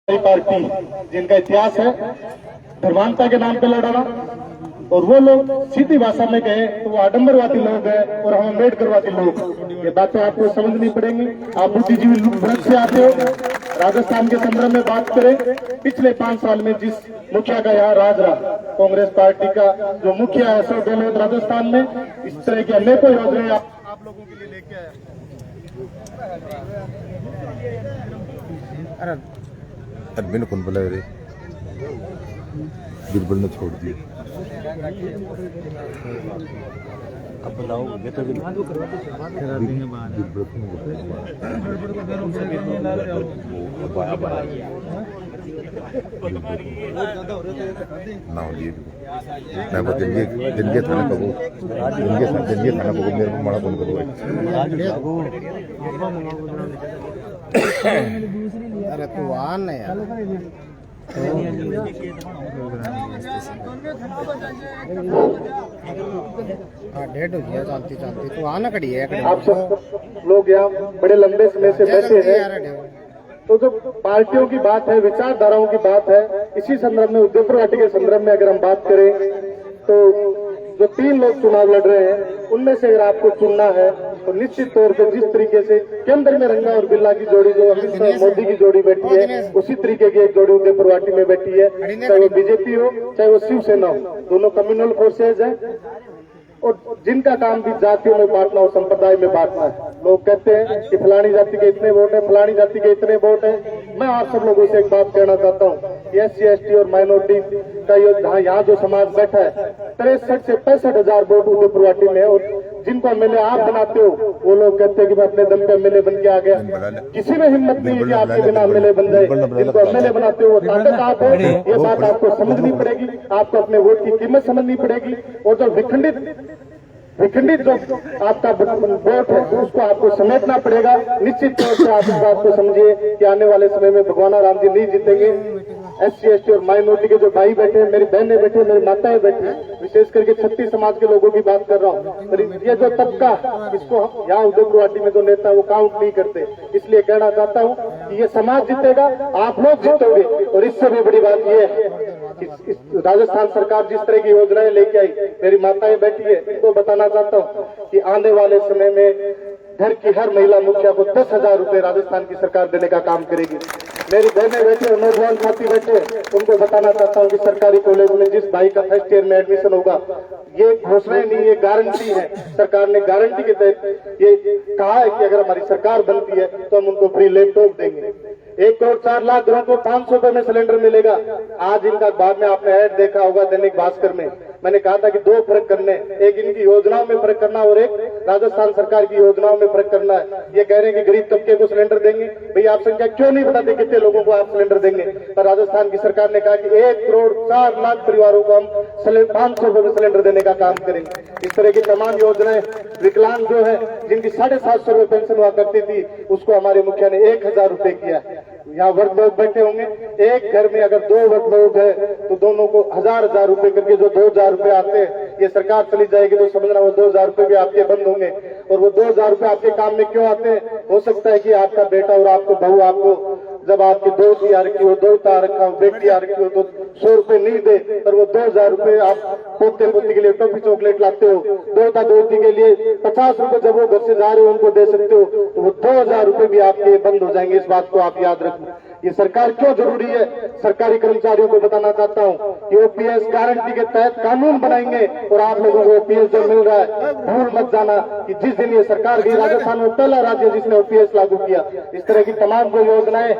Party जिनका इतिहास है धर्मांता के नाम पे लड़ा और वो लोग सीधी भाषा में कहे तो वो आडंबरवादी लोग हैं और हम अम्बेडकरवादी लोग। ये बातें आपको समझनी पड़ेंगी। आप बुद्धिजीवी वर्ग से आते हो। राजस्थान के संदर्भ में बात करें, पिछले 5 साल में जिस मुखिया का यहाँ राज रहा, कांग्रेस पार्टी का जो मुखिया है अशोक गहलोत राजस्थान में, इस तरह की अनेकों योजनाएं आप लोगों के लिए लेके आया। एडमिन कौन बोला रे? बिरबल ने छोड़ दिया। अब बुलाओगे तो बिरबल करा देंगे बाहर। ना ये मैं वो दिन के थाने को मेरे को मना कौन करो? अरे तू आ ना यार। हाँ डेट हो गया चलती चलती तू आना खड़ी है। आप सब लोग यहाँ बड़े लंबे समय से बैठे हैं, तो जो पार्टियों की बात है, विचारधाराओं की बात है, इसी संदर्भ में उदयपुर घाटी के संदर्भ में अगर हम बात करें तो जो 3 लोग चुनाव लड़ रहे हैं उनमें से अगर आपको चुनना है तो निश्चित तौर पे जिस तरीके से केंद्र में रंगा और बिल्ला की जोड़ी जो अमित शाह मोदी की जोड़ी बैठी है, उसी तरीके की एक जोड़ी उदयपुर घाटी में बैठी है। चाहे वो बीजेपी हो चाहे वो शिवसेना हो, दोनों कम्युनल फोर्सेज है और जिनका काम भी जातियों में बांटना और संप्रदाय में बांटना है। लोग कहते हैं कि फलानी जाति के इतने वोट है, फलानी जाति के इतने वोट है। मैं आप सब लोगों से एक बात कहना चाहता हूँ, SC ST और माइनॉरिटी का यहाँ जो समाज बैठा है, 63 से 65,000 वोट उदयपुर घाटी में है और जिनको MLA आप बनाते हो वो लोग कहते हैं कि मैं अपने दम पे MLA बन के आ गया। किसी में हिम्मत नहीं है कि आपके बिना MLA बन जाए। जिनको MLA बनाते हो वो ताकत आप हो, ये बात आपको समझनी पड़ेगी। आपको अपने वोट की कीमत समझनी पड़ेगी और जो विखंडित जो आपका वोट है उसको आपको समेटना पड़ेगा। निश्चित तौर से आप इस बात को समझिए कि आने वाले समय में भगवान राम जी नहीं जीतेंगे। SC ST और माइनॉरिटी के जो भाई बैठे हैं, मेरी बहनें बैठे हैं, मेरी माताएं बैठी हैं, विशेष करके छत्तीस समाज के लोगों की बात कर रहा हूँ। ये जो तबका, इसको यहाँ उदयपुर घाटी में जो नेता वो काउंट नहीं करते। इसलिए कहना चाहता हूँ कि ये समाज जीतेगा, आप लोग जीतोगे। और इससे भी बड़ी बात ये है इस राजस्थान सरकार जिस तरह की योजनाएं लेके आई, मेरी माताएं बैठी है, इनको बताना चाहता हूँ कि आने वाले समय में घर की हर महिला मुखिया को 10,000 रुपए राजस्थान की सरकार देने का काम करेगी। मेरी बहनें बैठे और नौजवान साथी बैठे, उनको बताना चाहता हूँ कि सरकारी कॉलेज में जिस भाई का फर्स्ट ईयर में एडमिशन होगा, ये घोषणा नहीं, ये गारंटी है। सरकार ने गारंटी के तहत ये कहा है कि अगर हमारी सरकार बनती है तो हम उनको फ्री लैपटॉप देंगे। 1 करोड़ 4 लाख घरों को 500 रुपए में सिलेंडर मिलेगा। आज इनका बाद में आपने ऐड देखा होगा दैनिक भास्कर में, मैंने कहा था कि 2 फर्क करने, एक इनकी योजनाओं में फर्क करना और एक राजस्थान सरकार की योजनाओं में फर्क करना है। ये कह रहे हैं कि गरीब तबके को सिलेंडर देंगे। भैया आप संख्या क्यों नहीं बताते कितने लोगों को आप सिलेंडर देंगे? पर राजस्थान की सरकार ने कहा कि 1 करोड़ 4 लाख परिवारों को हम 500 रुपए में सिलेंडर देने का काम करेंगे। इस तरह की तमाम योजनाएं, विकलांग जो है जिनकी 750 रुपए पेंशन हुआ करती थी, उसको हमारे मुखिया ने 1,000 रुपए किया। यहाँ वर्ग लोग बैठे होंगे, एक घर में अगर 2 वर्ग लोग है तो दोनों को 1,000 रुपए करके जो 2,000 रुपए आते हैं, ये सरकार चली जाएगी तो समझना वो 2,000 रुपए भी आपके बंद होंगे। और वो 2,000 रुपए आपके काम में क्यों आते हैं? हो सकता है कि आपका बेटा और आपको बहू आपको जब आपकी दोस्त आ रखी हो, दोस्त आ रखा हो, बेटी आ रखी हो तो 100 रुपए नहीं दे, पर वो 2,000 रुपए आप पोते पोती के लिए टॉफी चॉकलेट लाते हो, दोता दोती के लिए 50 रुपए जब वो घर से जा रहे हो उनको दे सकते हो, तो वो 2,000 रुपए भी आपके बंद हो जाएंगे। इस बात को आप याद रखना। ये सरकार क्यों जरूरी है, सरकारी कर्मचारियों को बताना चाहता हूँ कि OPS गारंटी के तहत कानून बनाएंगे और आप लोगों को OPS जो मिल रहा है, भूल मत जाना कि जिस दिन ये सरकार गई, राजस्थान में पहला राज्य जिसने OPS लागू किया। इस तरह की तमाम जो योजनाएं,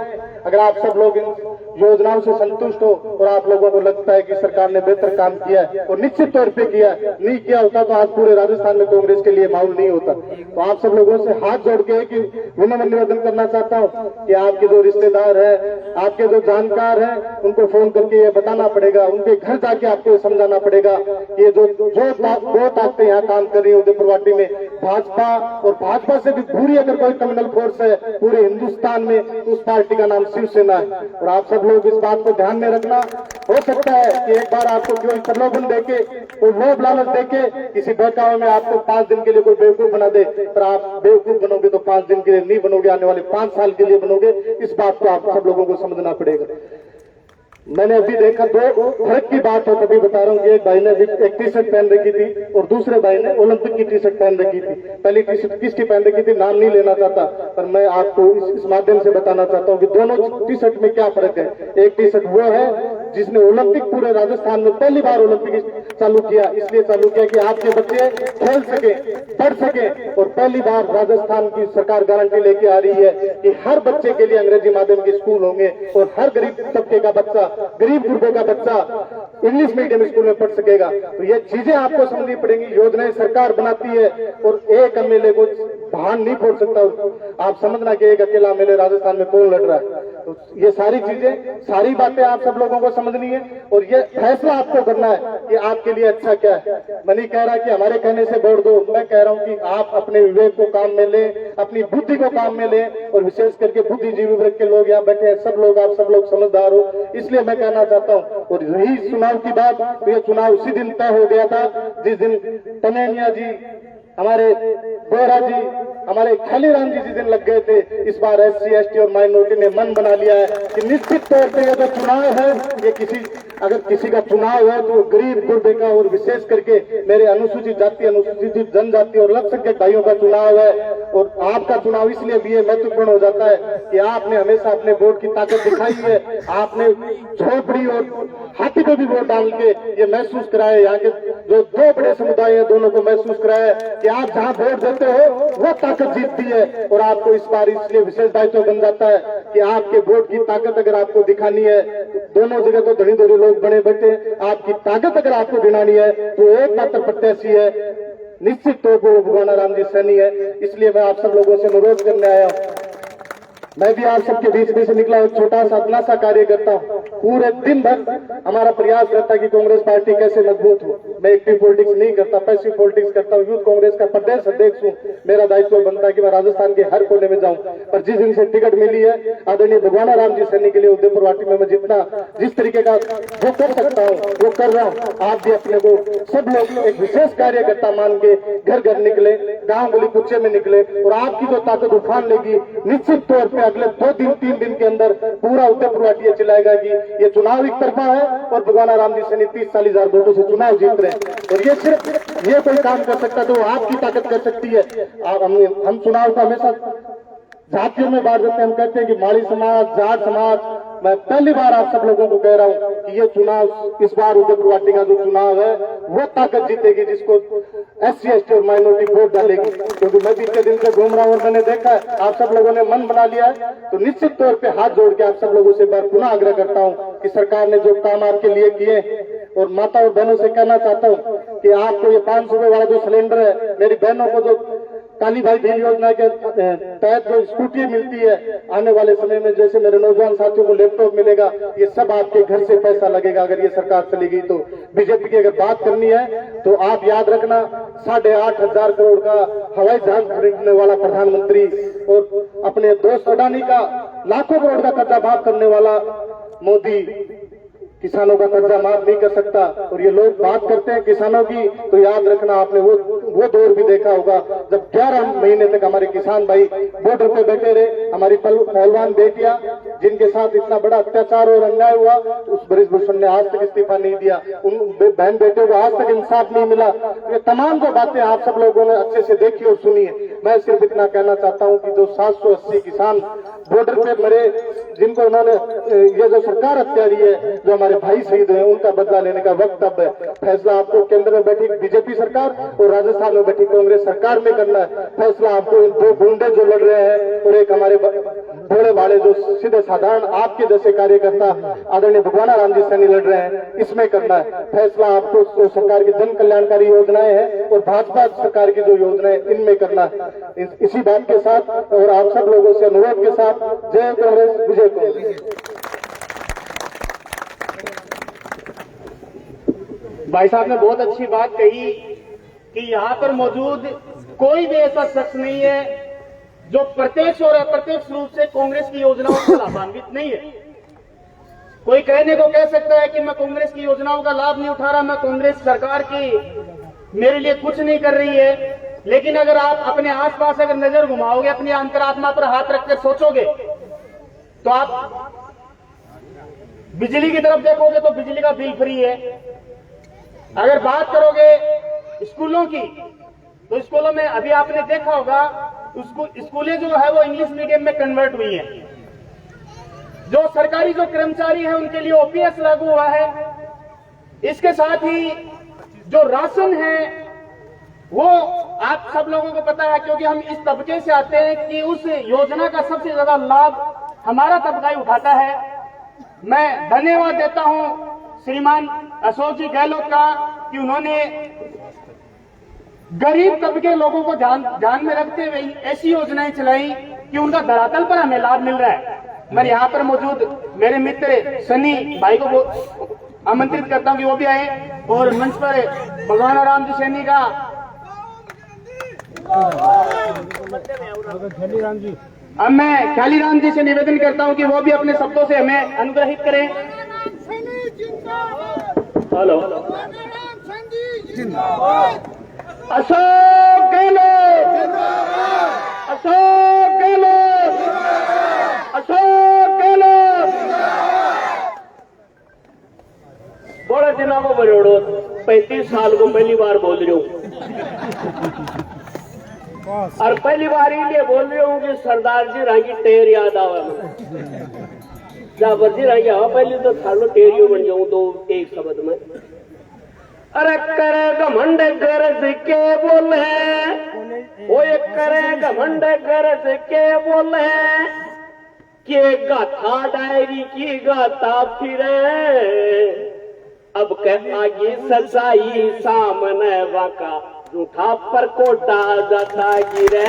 अगर आप सब लोग इन योजनाओं से संतुष्ट हो और आप लोगों को लगता है कि सरकार ने बेहतर काम किया है और निश्चित तौर पे किया है, नहीं किया होता तो आज पूरे राजस्थान में कांग्रेस के लिए माहौल नहीं होता। तो आप सब लोगों से हाथ जोड़ के कि विनम्र निवेदन करना चाहता हूँ कि आपके जो रिश्तेदार है, आपके जो जानकार हैं, उनको फोन करके ये बताना पड़ेगा, उनके घर जाके आपको समझाना पड़ेगा। ये जो ताकतें यहाँ काम कर रही है उदयपुर घाटी में, भाजपा और भाजपा से भी बुरी अगर कोई कम्युनल फोर्स है पूरे हिंदुस्तान में, तो उस पार्टी का नाम शिवसेना है। और आप सब लोग इस बात को ध्यान में रखना। हो सकता है कि एक बार आपको कोई प्रलोभन देके, कोई लोभ लालच देके किसी बहकावे में आपको 5 दिन के लिए कोई बेवकूफ बना दे, पर आप बेवकूफ बनोगे तो 5 दिन के लिए नहीं बनोगे, आने वाले 5 साल के लिए बनोगे। इस बात को आप सब लोगों को समझना पड़ेगा। मैंने अभी देखा, 2 फर्क की बात है, तभी बता रहा हूँ कि एक भाई ने एक टी शर्ट पहन रखी थी और दूसरे भाई ने ओलंपिक की टी शर्ट पहन रखी थी। पहली टी शर्ट किसकी पहन रखी थी नाम नहीं लेना चाहता, पर मैं आपको इस माध्यम से बताना चाहता हूँ कि दोनों टी शर्ट में क्या फर्क है। एक टी शर्ट वो है जिसने ओलंपिक पूरे राजस्थान में पहली बार ओलंपिक चालू किया, इसलिए चालू किया कि आपके बच्चे खेल सके, पढ़ सके। और पहली बार राजस्थान की सरकार गारंटी लेके आ रही है कि हर बच्चे के लिए अंग्रेजी माध्यम के स्कूल होंगे और हर गरीब तबके का बच्चा, गरीब गुरबों का बच्चा इंग्लिश मीडियम स्कूल में पढ़ सकेगा। तो ये चीजें आपको समझनी पड़ेंगी। योजनाएं सरकार बनाती है और एक एमएलए को भान नहीं फोड़ सकता। आप समझना कि एक अकेला एमएलए राजस्थान में कौन लड़ रहा है। तो ये सारी चीजें, सारी बातें आप सब लोगों को समझनी है और ये फैसला आपको करना है कि आपके लिए अच्छा क्या है। मैं नहीं कह रहा कि हमारे कहने से वोट दो, मैं कह रहा हूँ कि आप अपने विवेक को काम में लें, अपनी बुद्धि को काम में लें। और विशेष करके बुद्धिजीवी वर्ग के लोग यहाँ बैठे हैं, सब लोग, आप सब लोग समझदार हो, इसलिए मैं कहना चाहता हूँ। और रही चुनाव की बात, तो ये चुनाव उसी दिन तय हो गया था जिस दिन टनेनिया जी, हमारे बोरा जी, हमारे खलीराम जी जिस दिन लग गए थे। इस बार SC ST और माइनॉरिटी ने मन बना लिया है कि निश्चित तौर पे ये जो चुनाव है, ये अगर किसी का चुनाव है तो गरीब गुरबे का और विशेष करके मेरे अनुसूचित जाति, अनुसूचित जनजाति और अल्पसंख्यक भाइयों का चुनाव है। और आपका चुनाव इसलिए भी महत्वपूर्ण हो जाता है कि आपने हमेशा अपने वोट की ताकत दिखाई है। आपने झोपड़ी और हाथी पे भी वोट डाल के ये महसूस कराया, यहाँ के जो 2 बड़े समुदाय है दोनों को महसूस कराया कि आप जहाँ वोट देते हो वो ताकत जीतती है। और आपको इस बार इसलिए विशेष दायित्व बन जाता है कि आपके वोट की ताकत अगर आपको दिखानी है, दोनों जगह तो धनी धनी लोग बने बैठे, आपकी ताकत अगर आपको गिनानी है तो एकमात्र प्रत्याशी है, निश्चित तौर पर भगवान राम जी सैनी है। इसलिए मैं आप सब लोगों से अनुरोध करने आया हूँ। मैं भी आप सबके बीच में से निकला, एक छोटा सा अपना सा कार्य करता हूँ। पूरे दिन भर हमारा प्रयास रहता है कि कांग्रेस पार्टी कैसे मजबूत हो। मैं एक्टिव पॉलिटिक्स नहीं करता, पैसिव पॉलिटिक्स करता हूँ। यूथ कांग्रेस का प्रदेश अध्यक्ष हूँ। मेरा दायित्व बनता है कि मैं राजस्थान के हर कोने में जाऊँ। पर जिस दिन से टिकट मिली है आदरणीय भगवान राम जी सैनी के लिए उदयपुर वाटी में मैं जितना जिस तरीके का वो कर सकता हूँ वो कर रहा हूँ। आप भी अपने को सब लोग एक विशेष कार्यकर्ता मान के घर घर निकले, गाँव गली कुचे में निकले और आपकी जो ताकत उफान लेगी, निश्चित तौर पर अगले 2-3 दिन के अंदर पूरा उदयपुर वाटी चिल्लाएगा कि ये चुनाव एक तरफा है और भगवान राम जी सैनी 30-40 हजार वोटों से चुनाव जीत रहे हैं। और ये सिर्फ ये कोई काम कर सकता तो आपकी ताकत कर सकती है। हम चुनाव को हमेशा जातियों में बांट देते हैं। हम कहते हैं कि माड़ी समाज, जाट समाज। मैं पहली बार आप सब लोगों को कह रहा हूं कि ये चुनाव, इस बार उदयपुर वाटी का जो चुनाव है वो ताकत जीतेगी जिसको SC ST और माइनॉरिटी वोट डालेगी। क्योंकि मैं बीते दिन से घूम रहा हूं और मैंने देखा है आप सब लोगों ने मन बना लिया है। तो निश्चित तौर पे हाथ जोड़ के आप सब लोगों से बार पुनः आग्रह करता हूं कि सरकार ने जो काम आपके लिए किए, और माता और बहनों से कहना चाहता हूं कि आपको ये 500 रुपए वाला जो सिलेंडर है, मेरी बहनों को जो काली भाई बहन योजना के तहत जो स्कूटी मिलती है, आने वाले समय में जैसे मेरे नौजवान साथियों को लैपटॉप मिलेगा, ये सब आपके घर से पैसा लगेगा अगर ये सरकार चली गई तो। बीजेपी की अगर बात करनी है तो आप याद रखना, 8,500 करोड़ का हवाई जहाज खरीदने वाला प्रधानमंत्री और अपने दोस्त अडानी का लाखों करोड़ का कर्जा माफ करने वाला मोदी किसानों का कर्जा माफ नहीं कर सकता। और ये लोग बात करते हैं किसानों की, तो याद रखना आपने वो दौर भी देखा होगा जब 11 महीने तक हमारे किसान भाई बॉर्डर पे बैठे रहे। हमारी पहलवान बेटियां जिनके साथ इतना बड़ा अत्याचार और अन्याय हुआ, उस बृजभूषण ने आज तक इस्तीफा नहीं दिया, उन बहन बेटियों को आज तक इंसाफ नहीं मिला। ये तमाम जो बातें आप सब लोगों ने अच्छे से देखी और सुनी है। मैं सिर्फ इतना कहना चाहता हूँ कि जो 780 किसान बॉर्डर पे मरे, जिनको उन्होंने ये जो सरकार हत्यारी है, जो हमारे भाई शहीद हुए, उनका बदला लेने का वक्त अब है। फैसला आपको केंद्र में बैठी बीजेपी सरकार और राजस्थान में बैठी कांग्रेस सरकार में करना है। फैसला आपको इन 2 गुंडे जो लड़ रहे हैं और एक हमारे भोले भाले जो सीधे साधारण आपके जैसे कार्यकर्ता आदरणीय भगवान राम जी सैनी लड़ रहे हैं, इसमें करना है। फैसला आपको तो सरकार की जन कल्याणकारी योजनाएं हैं और भाजपा सरकार की जो योजनाएं, इनमें करना है। इसी बात के साथ और आप सब लोगों से अनुरोध के साथ, जय कांग्रेस, विजय कांग्रेस। भाई साहब ने बहुत अच्छी बात कही कि यहाँ पर मौजूद कोई भी ऐसा शख्स नहीं है जो प्रत्यक्ष और अप्रत्यक्ष रूप से कांग्रेस की योजनाओं से लाभान्वित नहीं है। कोई कहने को कह सकता है कि मैं कांग्रेस की योजनाओं का लाभ नहीं उठा रहा, मैं कांग्रेस सरकार की मेरे लिए कुछ नहीं कर रही है। लेकिन अगर आप अपने आसपास अगर नजर घुमाओगे, अपनी अंतरात्मा पर हाथ रखकर सोचोगे, तो आप बिजली की तरफ देखोगे तो बिजली का बिल फ्री है। अगर बात करोगे स्कूलों की, तो स्कूलों में अभी आपने देखा होगा स्कूलें जो है वो इंग्लिश मीडियम में कन्वर्ट हुई है। जो सरकारी जो कर्मचारी है उनके लिए ओपीएस लागू हुआ है। इसके साथ ही जो राशन है वो आप सब लोगों को पता है, क्योंकि हम इस तबके से आते हैं कि उस योजना का सबसे ज्यादा लाभ हमारा तबका ही उठाता है। मैं धन्यवाद देता हूं श्रीमान अशोक जी गहलोत का कि उन्होंने गरीब तबके लोगों को ध्यान में रखते हुए ऐसी योजनाएं चलाई कि उनका धरातल पर हमें लाभ मिल रहा है। मैं यहाँ पर मौजूद मेरे मित्र सनी भाई को आमंत्रित करता हूं कि वो भी आए और मंच पर भगवान राम जी सैनी का अब मैं ख्यालीराम जी से निवेदन करता हूं कि वो भी अपने शब्दों से हमें अनुग्रहित करें। हेलो, अशोक गहलोत, अशोक गहलोत, अशोक गहलोत। बड़े दिनों को बरोड़ो 35 साल को पहली बार बोल रही हूँ, और पहली बार इसलिए बोल रही हूँ कि सरदार जी रागी टेर याद आवा जाबर जी रागी आवा। पहले तो थालो टेरियो बन जाऊं दो एक शब्द में। अरे करे घमंड गरज के बोले, वो एक करे घमंड गरज के बोले, के गाथा डायरी की गाता फिरे, अब कह आगे सच्चाई सामने वाका झूठा पर कोटा जाता गिरे।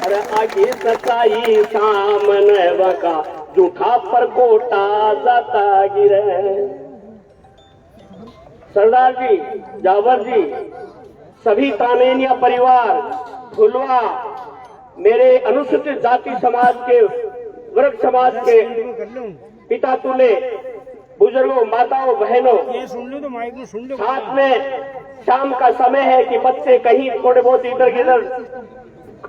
अरे आगे सच्चाई सामने वाका झूठा पर कोटा जाता गिरे। सरदार जी, जावर जी, सभी तानेनिया परिवार, फुलवा, मेरे अनुसूचित जाति समाज के वर्ग समाज के पिता तुले बुजुर्गों, माताओं, बहनों, साथ में शाम का समय है कि बच्चे कहीं थोड़े बहुत इधर गिधर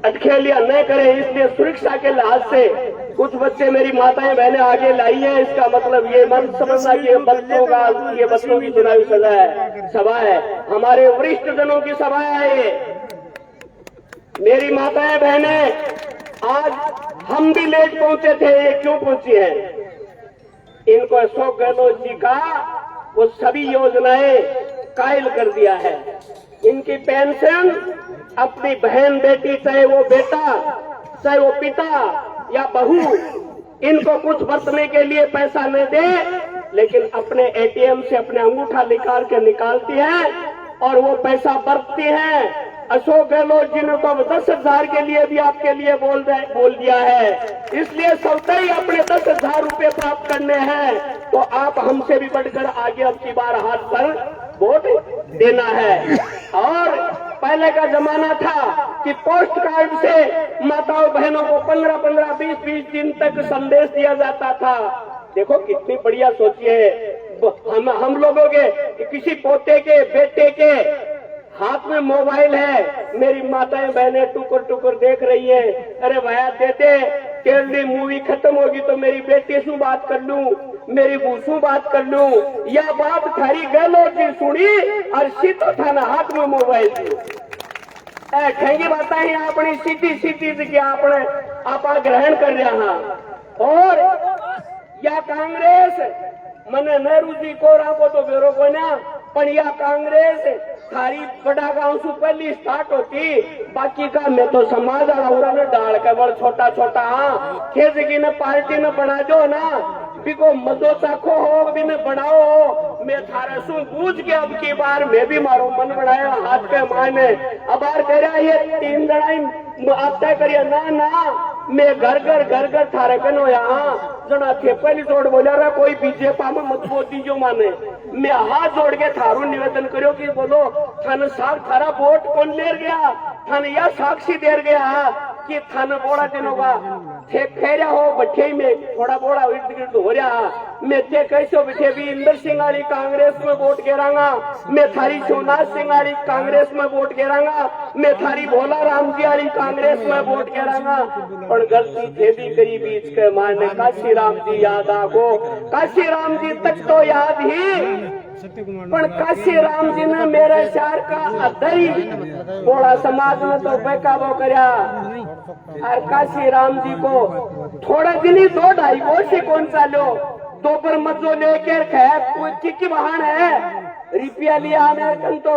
अटखेलियां न करें, इसलिए सुरक्षा के लिहाज से कुछ बच्चे मेरी माताएं बहनें आगे लाई है। इसका मतलब ये मत समझना कि ये बच्चों की चुनावी सभा है, हमारे वरिष्ठ जनों की सभा है ये। मेरी माताएं बहनें, आज हम भी लेट पहुंचे थे, ये क्यों पहुंची है? इनको अशोक गहलोत जी का वो सभी योजनाएं कायल कर दिया है। इनकी पेंशन अपनी बहन बेटी, चाहे वो बेटा, चाहे वो पिता या बहू, इनको कुछ बरतने के लिए पैसा न दे, लेकिन अपने एटीएम से अपने अंगूठा निकाल के निकालती है और वो पैसा बरतती है। अशोक गहलोत जी ने तो 10,000 के लिए भी आपके लिए बोल दिया है, इसलिए सबसे ही अपने 10,000 रुपए प्राप्त करने हैं, तो आप हमसे भी बढ़कर आगे अब की बार हाथ पर वोट देना है। और पहले का जमाना था कि पोस्ट कार्ड से माताओं बहनों को 15-15, 20-20 दिन तक संदेश दिया जाता था। देखो कितनी बढ़िया सोची है। हम लोगों के किसी पोते के बेटे के हाथ में मोबाइल है, मेरी माताएं बहनें टुकर टुकर देख रही है। अरे भैया दे दे, केरली मूवी खत्म होगी तो मेरी बेटी से बात कर लूं, मेरी बूसू बात कर लूं, या बात थारी गहलोत जी सुनी और सीधो थाना हाथ में मोबाइल ठेंगी बताई अपनी सीधी की आपने आप ग्रहण कर रहा। और या कांग्रेस मने नेहरू जी को राखो तो बेरो को ना, पण या कांग्रेस थारी बड़ा गांव से पहली स्टार्ट होती, बाकी का मैं तो समाज और डाल के बड़ छोटा छोटा खेजगी ने पार्टी ने बना दो ना, बिको मजो चाखो हो भी ने बढ़ाओ। मैं थारा सु पूछ के अब की बार मैं भी मारो मन बनाया हाथ के मायने। अब बार कह रहा ये 3 जना आप तय करिए ना मैं घर थारे कनो यहाँ जना थे पहली जोड़ बोला रहा कोई बीजेपा में मत बोल दीजो माने। मैं हाथ जोड़ के थारू निवेदन करो कि बोलो थाने साग थारा वोट कौन ले गया, थाने या साक्षी दे गया, कि थाने बोड़ा दिन होगा थे खेरा हो बठे में थोड़ा बोड़ा इर्द गिर्द हो रहा मैं थे कैसे बैठे भी इंदर सिंह वाली कांग्रेस में वोट गिरांगा मैं थारी शिवनाथ सिंह वाली कांग्रेस में वोट गिरांगा मैं थारी भोला राम जी वाली कांग्रेस में वोट गिरांगा पर गलती थे भी करी बीच के मारने काशी राम जी याद आगो काशी राम जी तक तो याद ही पर काशी राम जी ने मेरे शहर का अदरी बोड़ा समाज में तो बेकाबू करया और काशी राम जी को थोड़ा दिन ही 2-2.5 वर्ष से कौन सा लो दोपहर मजो लेकर खाया कोई की बहान है रुपया लिया हमें तो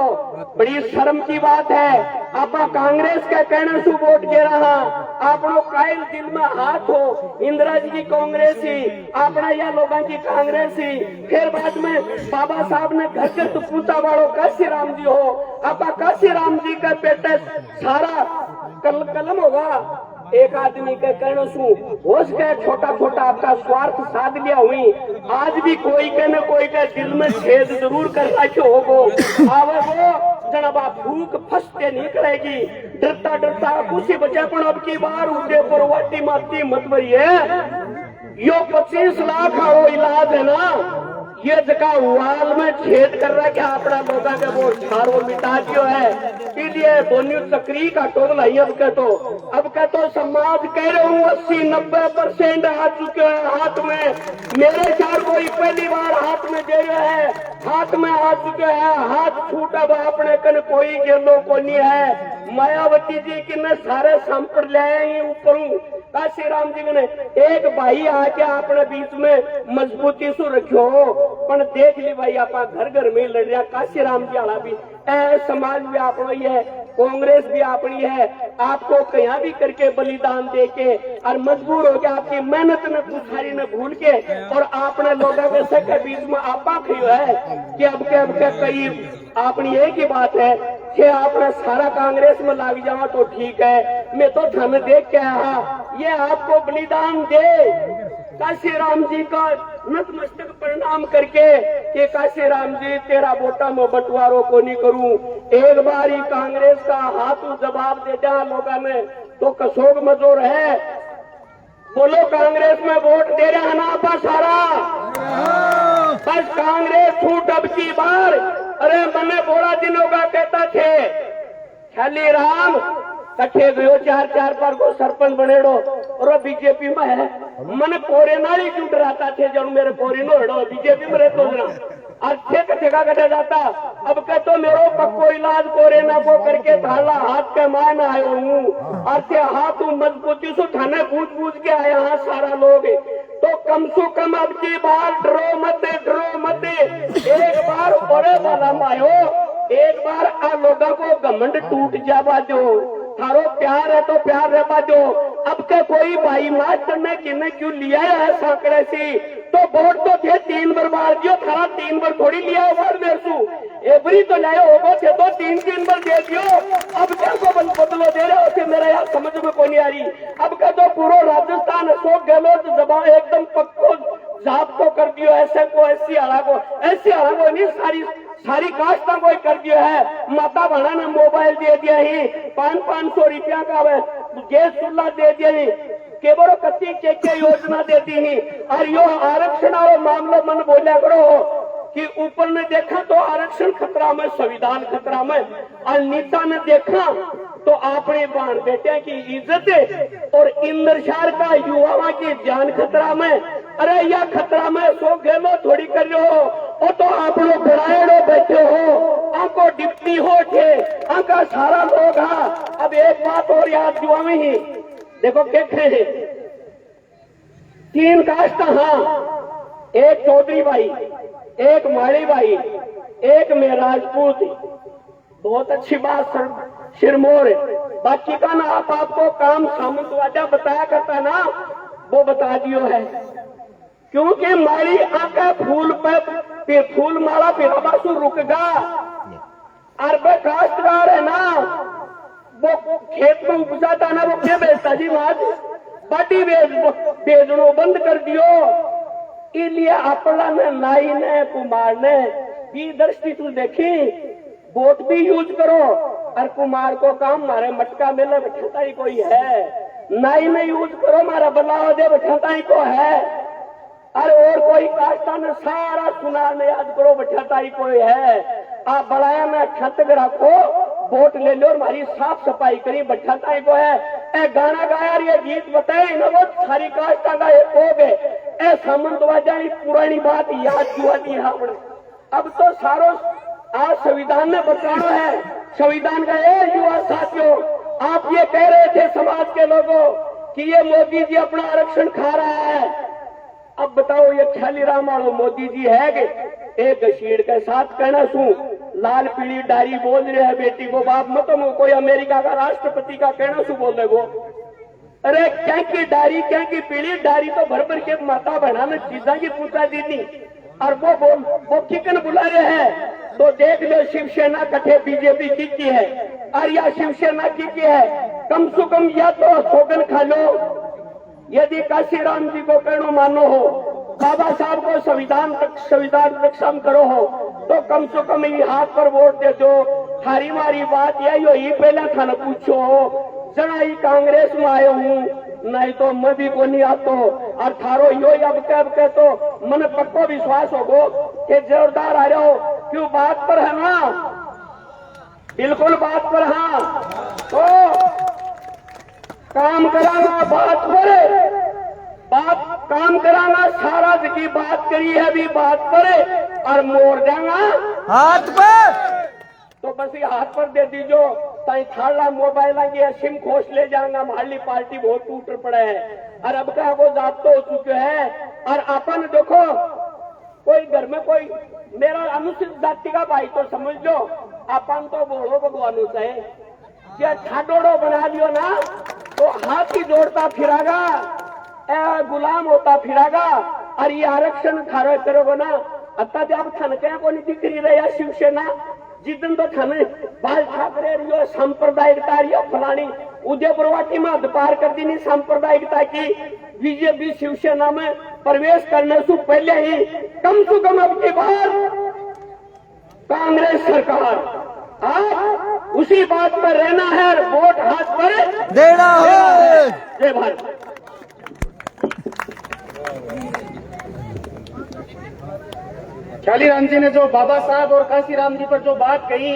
बड़ी शर्म की बात है आप कांग्रेस के कहने से वोट दे रहा आपनो कायल दिल में हाथ हो इंदिरा जी की कांग्रेस ही अपना या लोगों की कांग्रेस ही फिर बाद में बाबा साहब ने घर के तो पूछा वालों काशी राम जी हो आप काशी राम जी का बेटे सारा कलम होगा एक आदमी के कहने सु होश के छोटा छोटा आपका स्वार्थ साध लिया हुई आज भी कोई के न कोई के दिल में छेद जरूर कर रखे होगो आवे वो जनाब भूख फंसते निकलेगी डरता डरता कुछ बचे पर अब की बार उदयपुर वाटी माती मत भरिए यो 25 लाख वालो इलाज है ना ये जगह वाल में छेद कर रहा है क्या अपना लोगों के वो छारो मिटा दियो है इसलिए दोनों तकरीर का टोल है अब का तो समाज कह रहे हूँ 80-90% आ चुके हैं हाथ में मेरे चार कोई पहली बार हाथ में दे रहे हैं हाथ में आ चुके हैं हाथ छूटा अपने कन कोई गेलो को नहीं है मायावती जी की ने सारे संपट ले आए ऊपर काशी राम जी ने एक भाई आके अपने बीच में मजबूती से रखो पर देख ली भाई आप घर घर में लड़ रहा काशी राम जी वाला भी समाज भी अपना ही है कांग्रेस भी अपनी है आपको कहीं भी करके बलिदान दे के और मजबूर हो गया आपकी मेहनत ने कुछारी ने भूल के और आपने लोगों के सके बीच में आपा खियो है कि अब के कई अपनी एक ही बात है कि आपने सारा कांग्रेस में लाग जाओ तो ठीक है मैं तो थाने देख के आया ये आपको बलिदान दे काशी राम जी का नतमस्तक प्रणाम करके कि काशी राम जी तेरा वोटा में बंटवारों को नहीं करूं एक बार ही कांग्रेस का हाथ जवाब दे जा लोगों में तो कसोग मजोर है बोलो कांग्रेस में वोट दे रहे हैं ना आपा सारा बस कांग्रेस छूट अब की बार अरे मैंने बोला दिनों का कहता थे खाली राम कट्ठे गयो 4 पर को सरपंच बनेड़ो और बीजेपी में है मन कोरे नाली क्यों डराता थे जब मेरे कोरे नो हेड़ो बीजेपी में रहते हो ना अच्छे कट्ठे का कटा जाता अब कह तो मेरो पक्को इलाज कोरे ना को करके थाला हाथ के मान आयो हूँ अच्छे हाथ मजबूती से थाने पूछ के आया हाँ सारा लोग तो कम से कम अब की बार ड्रो मत एक बार और वाला मायो एक बार आ लोगों को घमंड टूट जावा दो थारो प्यार है तो प्यार रहवा दो अब के कोई भाई मास्टर ने किन्ने क्यों लिया है सांकड़े से तो वोट तो थे 3 बार मार दियो थारा 3 बार थोड़ी लिया वोट मेरे सु एवरी तो लाए होगो थे तो 3 बार दे दियो अब क्या को बदलो दे रहे हो मेरा यार समझ में कोई नहीं आ रही अब का तो पूरा राजस्थान अशोक गहलोत जबान एकदम पक्को जाप को कर दियो ऐसे को ऐसी हला को नहीं सारी कास्ट कोई कर दिया है माता बहना ने मोबाइल दे दिया ही 500 रुपया का गैस चूल्हा दे दिया ही केवल कत्ती के योजना देती ही और यो आरक्षण और मामला मन बोलिया करो कि ऊपर ने देखा तो आरक्षण खतरा में संविधान खतरा में और नीचा ने देखा तो अपने बाण बेटे की इज्जत और इंदर शहर का युवा की जान खतरा में अरे यह खतरा में सो गेलो थोड़ी कर रहे हो वो तो आप लोग बड़ाएड़ो बैठे हो आपको डिप्टी हो थे आपका सारा लोग हाँ अब एक बात और याद जुआ में ही देखो क्या कहे 3 कास्ट हाँ एक चौधरी भाई एक माड़ी भाई एक में राजपूत बहुत अच्छी बात सिरमौर बाकी का ना आपको काम सामंतवाजा बताया करता ना वो बता दियो है क्योंकि मारी आका फूल पे फूल माला फिराबासु रुकगा और काश्तकार है ना वो खेत में उपजाता ना वो क्या बेचता जी आज बाटी बेचनो बंद कर दियो इसलिए अपना ने नाई ने कुमार ने भी दृष्टि तू देखी वोट भी यूज करो और कुमार को काम मारे मटका मेले बैठता ही कोई है नाई में यूज करो मारा बदलाव दे बठाताई को है। अरे और कोई कास्ता ने सारा सुना में याद करो बठाताई कोई है। आप बढ़ाया में छत्तगढ़ को वोट ले लो और हमारी साफ सफाई करी बठाताई को है। ए गाना गाया ये गीत बताए ना वो सारी कास्ता का एक हो गए। ए सामंतवाजा पुरानी बात याद क्यों आती है। अब तो सारो आज संविधान में बताना है। संविधान का युवा साथियों, आप ये कह रहे थे समाज के लोगों कि ये मोदी जी अपना आरक्षण खा रहा है। अब बताओ ये छालीराम वालों मोदी जी है कि एक घसीड़ के साथ कहना सू लाल पीली डायरी बोल रहे हैं बेटी को बाप मत कोई अमेरिका का राष्ट्रपति का कहना सू बोल देगो। अरे क्या की डायरी क्या की पीली डायरी तो भर भर के माता बहना में चीजा की पूछा दीदी और वो किकन बुला रहे हैं। तो देख लो शिवसेना कठे बीजेपी की है और या शिवसेना की है। कम से कम या तो सोगन खा लो यदि काशीराम जी को कहनो मानो हो, बाबा साहब को संविधान रक्षण करो हो तो कम से कम ये हाथ पर वोट दे दो। थारी मारी बात यही हो ही पहले खाना पूछो हो जना ही कांग्रेस में आयो हूँ नहीं तो मैं भी को नहीं आतो और थारो यो अब कह तो मन पक्को विश्वास होगो कि जोरदार आ रहे हो। क्यों बात पर है ना, बिल्कुल बात पर। हाँ तो काम कराना बात पर बात काम कराना सारा की बात करी है भी बात पर और मोड़ देगा हाथ पर। तो बस ये हाथ पर दे दीजो ताई थाला मोबाइल आगे सिम खोस ले जाएगा। हमारी पार्टी बहुत टूट पड़े है और अब का को जात तो हो चुके हैं। और अपन देखो कोई घर में कोई मेरा अनुसूचित जाति का भाई तो समझ लो अपन तो बोलो भगवान से क्या छाडोड़ो बना लियो ना तो हाथ ही जोड़ता फिरागा गुलाम होता फिरागा। और ये आरक्षण थारो करोगे ना अत्ता जब थनके को नहीं दिख रही रहा शिवसेना जितन तो थाने बाल ठाकरे रियो सांप्रदायिकता रियो फलानी उदयपुरवाटी में पार कर दी नहीं सांप्रदायिकता की। बीजेपी शिवसेना में प्रवेश करने से पहले ही कम से कम अब की बार कांग्रेस सरकार आप उसी बात पर रहना है और वोट हाथ पर देना है। जय भारत। छालीराम जी ने जो बाबा साहब और काशीराम जी पर जो बात कही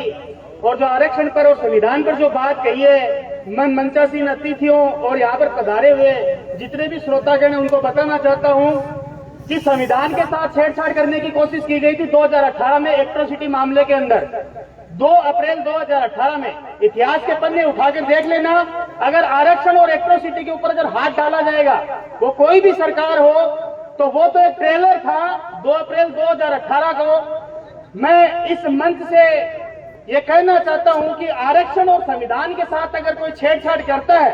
और जो आरक्षण पर और संविधान पर जो बात कही है, मैं मंचासीन अतिथियों और यहाँ पर पधारे हुए जितने भी श्रोतागण हैं उनको बताना चाहता हूँ कि संविधान के साथ छेड़छाड़ करने की कोशिश की गई थी 2018 में एट्रोसिटी मामले के अंदर। 2 अप्रैल 2018 में इतिहास के पन्ने उठाकर देख लेना। अगर आरक्षण और एट्रोसिटी के ऊपर अगर हाथ डाला जाएगा वो कोई भी सरकार हो तो वो तो एक ट्रेलर था 2 अप्रैल 2018 को। मैं इस मंच से ये कहना चाहता हूं कि आरक्षण और संविधान के साथ अगर कोई छेड़छाड़ करता है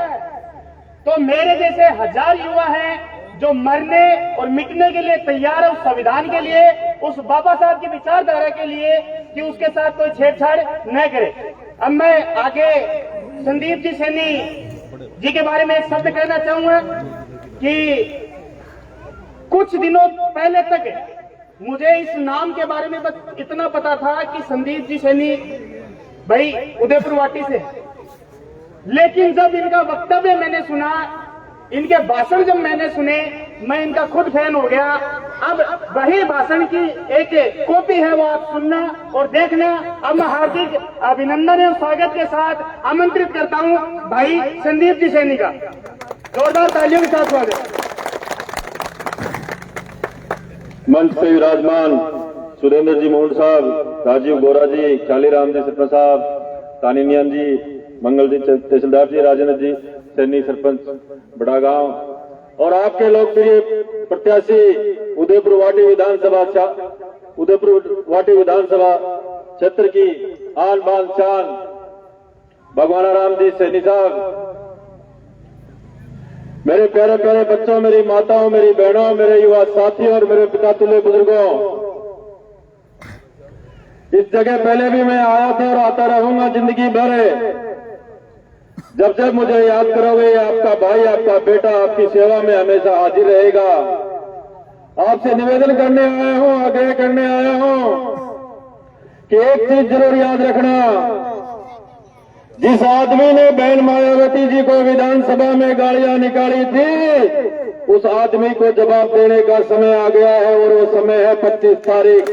तो मेरे जैसे हजार युवा हैं जो मरने और मिटने के लिए तैयार है उस संविधान के लिए, उस बाबा साहब की विचारधारा के लिए कि उसके साथ कोई छेड़छाड़ न करे। अब मैं आगे संदीप जी सैनी जी के बारे में एक शब्द कहना चाहूंगा कि कुछ दिनों पहले तक मुझे इस नाम के बारे में बस इतना पता था कि संदीप जी सैनी भाई उदयपुरवाटी से, लेकिन जब इनका वक्तव्य मैंने सुना, इनके भाषण जब मैंने सुने, मैं इनका खुद फैन हो गया। अब वही भाषण की एक कॉपी है वो आप सुनना और देखना। अब मैं हार्दिक अभिनंदन और स्वागत के साथ आमंत्रित करता हूं भाई संदीप जी सैनी का। जोरदार तालियों के साथ स्वागत। मंच पे विराजमान सुरेंद्र जी मोहन साहब, राजीव गोरा जी, छालीराम जी सरपंच साहब, तानीनियन जी, मंगल जी तहसीलदार जी, राजेंद्र जी सैनी सरपंच बड़ा गांव और आपके लोकप्रिय प्रत्याशी उदयपुरवाटी विधानसभा क्षेत्र की आन बान शान भगवान राम जी सैनी साहब, मेरे प्यारे प्यारे बच्चों, मेरी माताओं, मेरी बहनों, मेरे युवा साथियों और मेरे पिता तुल्य बुजुर्गों, इस जगह पहले भी मैं आया था और आता रहूंगा जिंदगी भर। जब जब मुझे याद करोगे आपका भाई, आपका बेटा आपकी सेवा में हमेशा हाजिर रहेगा। आपसे निवेदन करने आया हूं, आग्रह करने आया हूं कि एक चीज जरूर याद रखना, जिस आदमी ने बहन मायावती जी को विधानसभा में गालियां निकाली थी, उस आदमी को जवाब देने का समय आ गया है और वो समय है 25 तारीख।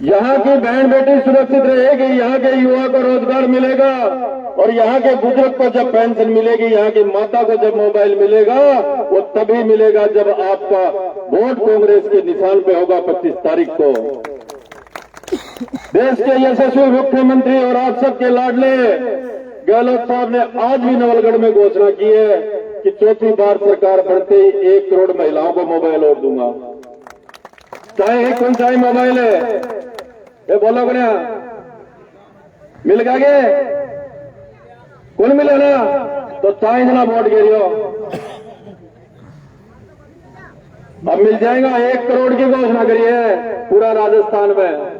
यहाँ की बहन बेटी सुरक्षित रहेगी, यहाँ के युवा को रोजगार मिलेगा और यहाँ के बुजुर्ग को जब पेंशन मिलेगी, यहाँ की माता को जब मोबाइल मिलेगा, वो तभी मिलेगा जब आपका वोट कांग्रेस के निशान पे होगा 25 तारीख को। देश के यशस्वी मुख्यमंत्री और आप सबके लाडले गहलोत साहब ने आज भी नवलगढ़ में घोषणा की है कि चौथी बार सरकार बढ़ते ही 1 करोड़ महिलाओं को मोबाइल और दूंगा। चाहे कौन सा मोबाइल है, ये बोलो क्या मिल गए? कौन मिले ना तो चाहे ना वोट गिरियो, अब मिल जाएगा। 1 करोड़ की घोषणा करी है पूरा राजस्थान में,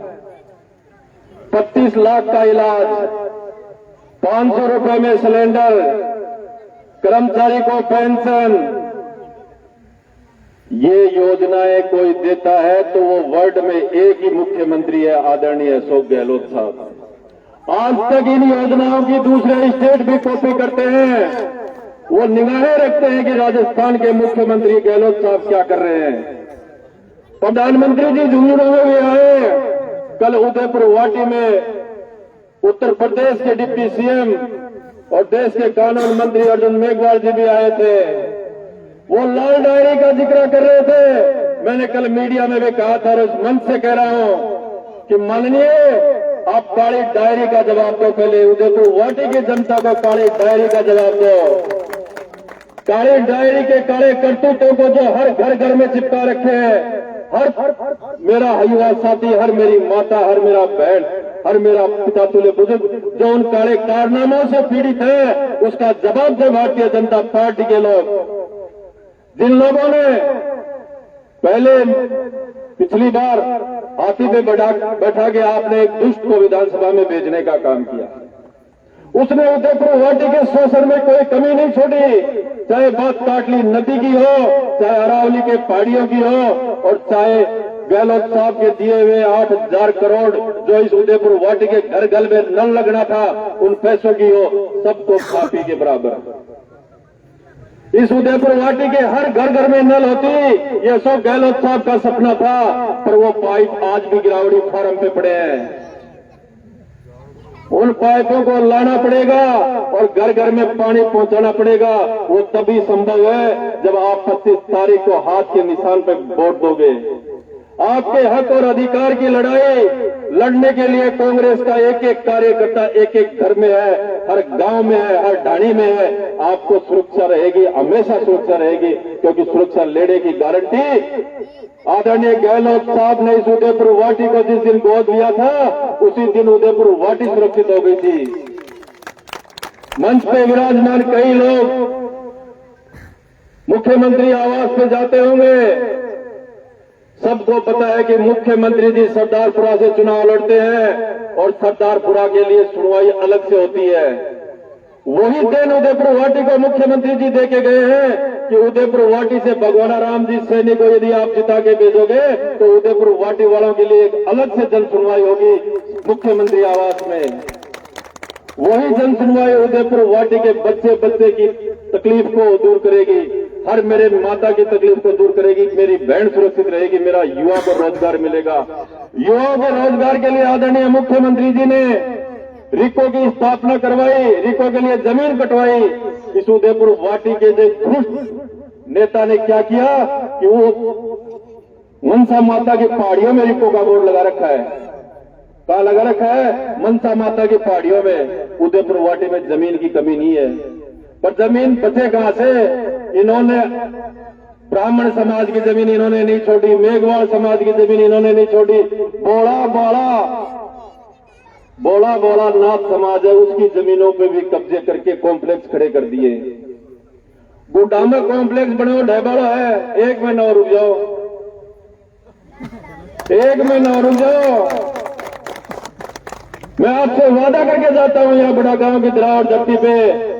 25 लाख का इलाज, 500 रुपए में सिलेंडर, कर्मचारी को पेंशन। ये योजनाएं कोई देता है तो वो वर्ल्ड में एक ही मुख्यमंत्री है, आदरणीय अशोक गहलोत साहब। आज तक इन योजनाओं की दूसरे स्टेट भी कॉपी करते हैं, वो निगाहें रखते हैं कि राजस्थान के मुख्यमंत्री गहलोत साहब क्या कर रहे हैं। प्रधानमंत्री जी झुंझुनू में भी आए, कल उदयपुर वाटी में उत्तर प्रदेश के डिप्टी सीएम और देश के कानून मंत्री अर्जुन मेघवाल जी भी आए थे। वो लाल डायरी का जिक्र कर रहे थे। मैंने कल मीडिया में भी कहा था और उस मंच से कह रहा हूं कि माननीय आप काली डायरी का जवाब दो, पहले उदयपुर वाटी की जनता को काली डायरी का जवाब दो। काली डायरी के काले करतूतों को जो हर घर घर में चिपका रखे हैं, हर मेरा युवा साथी, हर मेरी माता, हर मेरा बहन, हर मेरा पिता तुल्य बुजुर्ग जो उन काले कारनामों से पीड़ित है, उसका जवाब दे भारतीय जनता पार्टी के लोग। जिन लोगों ने पहले पिछली बार हाथी पे बैठा के आपने एक दुष्ट को विधानसभा में भेजने का काम किया, उसने उदयपुर वाटी के शोषण में कोई कमी नहीं छोड़ी, चाहे बात काटली नदी की हो, चाहे अरावली के पहाड़ियों की हो, और चाहे गहलोत साहब के दिए हुए 8,000 करोड़ जो इस उदयपुर वाटी के घर घर में नल लगना था, उन पैसों की हो, सबको काफी के बराबर। इस उदयपुर वाटी के हर घर घर में नल होती, ये सब गहलोत साहब का सपना था, पर वो पाइप आज भी गिरावड़ी फार्म पे पड़े हैं। उन पाइपों को लाना पड़ेगा और घर घर में पानी पहुंचाना पड़ेगा। वो तभी संभव है जब आप 25 तारीख को हाथ के निशान पर वोट दोगे। आपके हक और अधिकार की लड़ाई लड़ने के लिए कांग्रेस का एक एक कार्यकर्ता एक एक घर में है, हर गांव में है, हर ढाणी में है। आपको सुरक्षा रहेगी, हमेशा सुरक्षा रहेगी, क्योंकि सुरक्षा लेने की गारंटी आदरणीय गहलोत साहब ने इस उदयपुर वाटी को जिस दिन गोद लिया था, उसी दिन उदयपुर वाटी सुरक्षित हो गई थी। मंच पे विराजमान कई लोग मुख्यमंत्री आवास पे जाते होंगे। सबको पता है कि मुख्यमंत्री जी सरदारपुरा से चुनाव लड़ते हैं और सरदारपुरा के लिए सुनवाई अलग से होती है। वही दिन उदयपुर वाटी को मुख्यमंत्री जी दे के गए हैं कि उदयपुर वाटी से भगवान राम जी सैनी को यदि आप जिता के भेजोगे तो उदयपुर वाटी वालों के लिए एक अलग से जन सुनवाई होगी मुख्यमंत्री आवास में। वही जन सुनवाई उदयपुर वाटी के बच्चे बच्चे की तकलीफ को दूर करेगी, हर मेरे माता की तकलीफ को दूर करेगी, मेरी बहन सुरक्षित रहेगी, मेरा युवा को रोजगार मिलेगा। युवाओं के रोजगार के लिए आदरणीय मुख्यमंत्री जी ने रिको की स्थापना करवाई, रिको के लिए जमीन कटवाई। इस उदयपुर वाटी के जो दुष्ट नेता ने क्या किया कि वो मनसा माता की पहाड़ियों में रिको का बोर्ड लगा रखा है। कहा लगा रखा है? मनसा माता की पहाड़ियों में। उदयपुर वाटी में जमीन की कमी नहीं है, पर जमीन बचे कहां से? इन्होंने ब्राह्मण समाज की जमीन इन्होंने नहीं छोड़ी, मेघवाल समाज की जमीन इन्होंने नहीं छोड़ी। बोला नाथ समाज है, उसकी जमीनों पे भी कब्जे करके कॉम्प्लेक्स खड़े कर दिए। गुड्डा में कॉम्प्लेक्स बने ढेबाड़ा है, 1 महीना और रुक जाओ, 1 महीना और रुक जाओ। मैं आपसे वादा करके जाता हूं यहाँ बड़ा गांव की दरार धरती पे,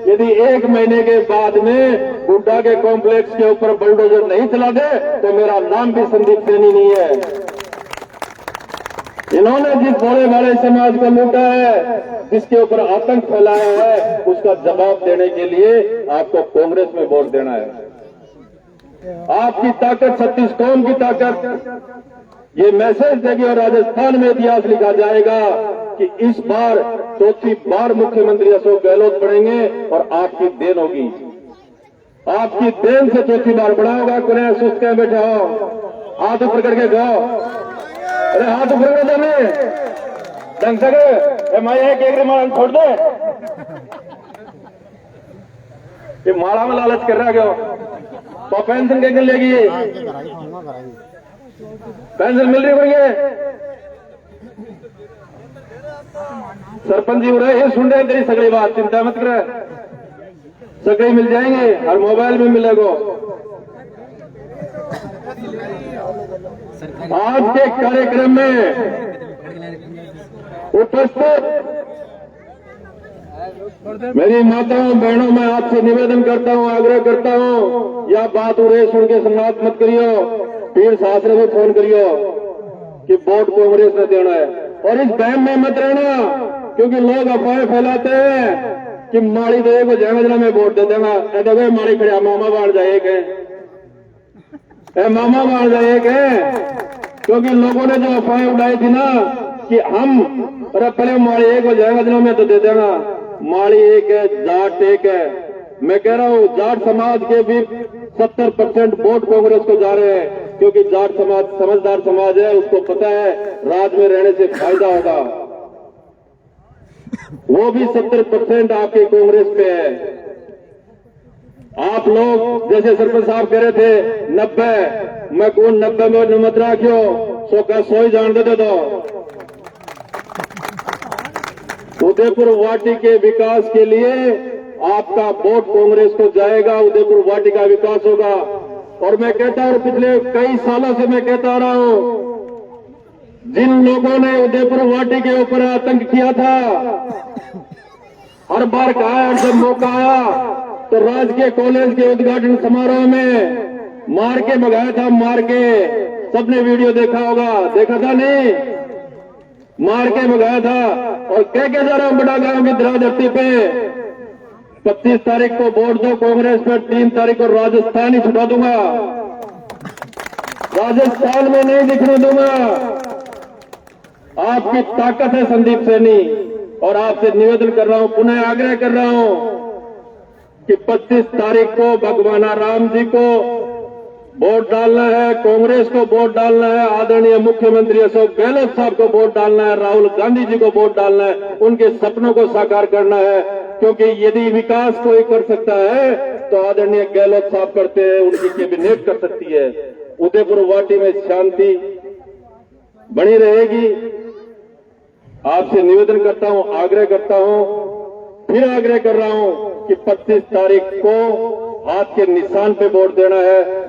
यदि 1 महीने के बाद में गुड्डा के कॉम्प्लेक्स के ऊपर बुलडोजर नहीं चला दे तो मेरा नाम भी संदीप सैनी नहीं है। इन्होंने जिस भोले भाले समाज को लूटा है, जिसके ऊपर आतंक फैलाया है, उसका जवाब देने के लिए आपको कांग्रेस में वोट देना है। आपकी ताकत 36 कौम की ताकत ये मैसेज देगी और राजस्थान में इतिहास लिखा जाएगा कि इस बार चौथी बार मुख्यमंत्री अशोक गहलोत बनेंगे और आपकी देन होगी। आपकी देन से चौथी बार बड़ा होगा। कोने सुस्त के बैठे हो, हाथ ऊपर करके गाओ। अरे हाथ ऊपर कर दे ढंग से मैं एक माला छोड़ दे। ये माला में लालच कर रहा क्यों? तो पेंशन के लेगी, पेंशन मिल रही है। सरपंच जी हो रहे सुन रहे तेरी सगड़ी बात, चिंता मत कर, सगड़ी मिल जाएंगे, हर मोबाइल में मिलेगा। आज के कार्यक्रम में उपस्थित मेरी माताओं बहनों, मैं आपसे निवेदन करता हूं, आग्रह करता हूं, या बात उड़े सुन के समाप्त मत करियो। पीर शास्त्र में फोन करियो कि वोट कांग्रेस ने देना है, और इस बहम में मत रहना, क्योंकि लोग अफवाहें फैलाते हैं कि माड़ी दे को जाएगा में वोट दे देगा। ऐसे माड़ी खड़ा मामा बाढ़ जाए मामा बाढ़ जाए क्योंकि लोगों ने जो अफवाहें उड़ाई थी ना कि हम अरे पहले माड़ी एक हो जाएगा दिनों में तो दे देगा। माड़ी एक है, जाट एक है। मैं कह रहा हूं जाट समाज के भी 70% वोट कांग्रेस को जा रहे हैं, क्योंकि जाट समाज समझदार समाज है, उसको पता है राज में रहने से फायदा होगा। वो भी 70% आपके कांग्रेस पे है। आप लोग जैसे सरपंच साहब कह रहे थे 90, मैं कौन 90 में मत रखियो, 100 का 100 ही जान दे दो। उदयपुर वाटी के विकास के लिए आपका वोट कांग्रेस को जाएगा, उदयपुर वाटी का विकास होगा। और मैं कहता हूं, पिछले कई सालों से मैं कहता आ रहा हूं, जिन लोगों ने उदयपुर वाटी के ऊपर आतंक किया था, हर बार कहा और जब मौका आया तो राजकीय कॉलेज के उद्घाटन समारोह में मार के भगाया था, मार के। सबने वीडियो देखा होगा, देखा था नहीं? मार के भगाया था। और कह के जा रहा हूं बड़ा गांव की धराधरती पे 25 तारीख को वोट दो कांग्रेस पर, 3 तारीख को राजस्थान ही छुड़ा दूंगा, राजस्थान में नहीं दिखने दूंगा। आपकी ताकत है संदीप सैनी, और आपसे निवेदन कर रहा हूं, पुनः आग्रह कर रहा हूं कि 25 तारीख को भगवान राम जी को वोट डालना है, कांग्रेस को वोट डालना है, आदरणीय मुख्यमंत्री अशोक गहलोत साहब को वोट डालना है, राहुल गांधी जी को वोट डालना है, उनके सपनों को साकार करना है। क्योंकि यदि विकास कोई कर सकता है तो आदरणीय गहलोत साहब करते हैं, उनकी कैबिनेट कर सकती है। उदयपुर वाटी में शांति बनी रहेगी। आपसे निवेदन करता हूं, आग्रह करता हूं, फिर आग्रह कर रहा हूं कि 25 तारीख को हाथ के निशान पे वोट देना है।